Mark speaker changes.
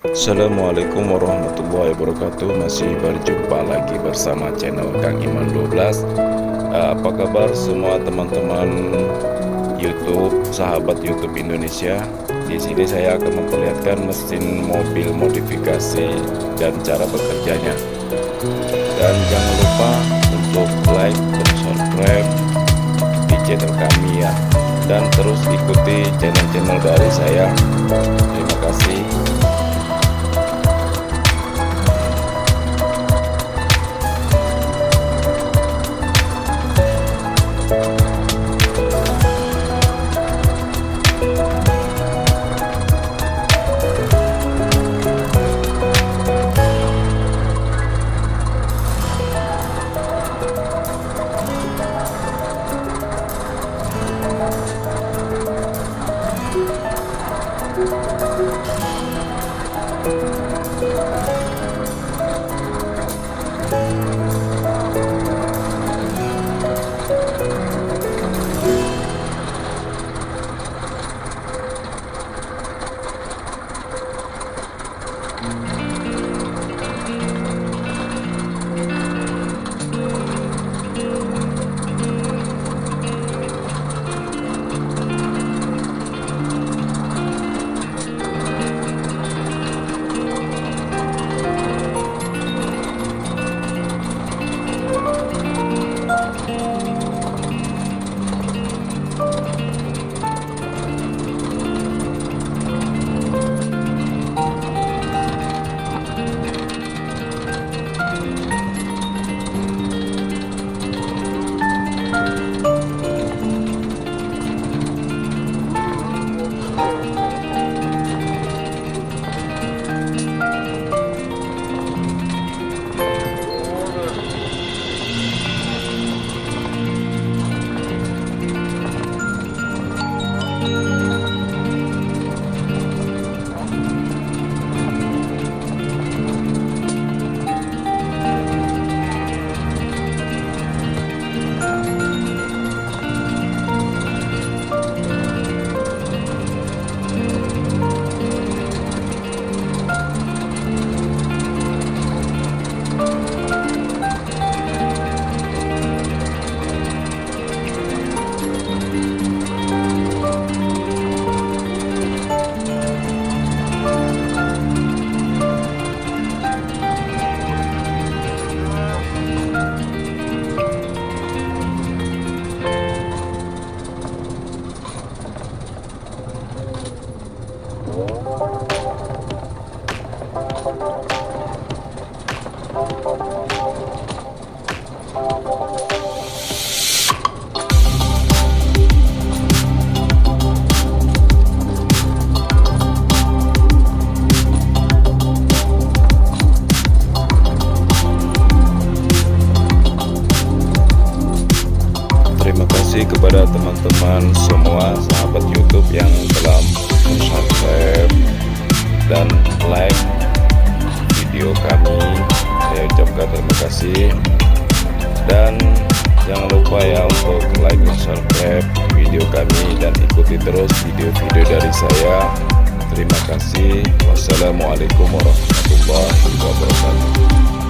Speaker 1: Assalamualaikum warahmatullahi wabarakatuh. Masih berjumpa lagi bersama channel Kang Iman 12. Apa kabar semua teman-teman YouTube, sahabat YouTube Indonesia? Di sini saya akan memperlihatkan mesin mobil modifikasi dan cara bekerjanya. Dan jangan lupa untuk like dan subscribe di channel kami ya. Dan terus ikuti channel-channel dari saya. Terima kasih. Terima kasih kepada teman-teman semua sahabat YouTube yang telah subscribe dan like video kami. Saya ucapkan terima kasih. Dan jangan lupa ya untuk like dan subscribe video kami dan ikuti terus video-video dari saya. Terima kasih. Wassalamualaikum warahmatullahi wabarakatuh.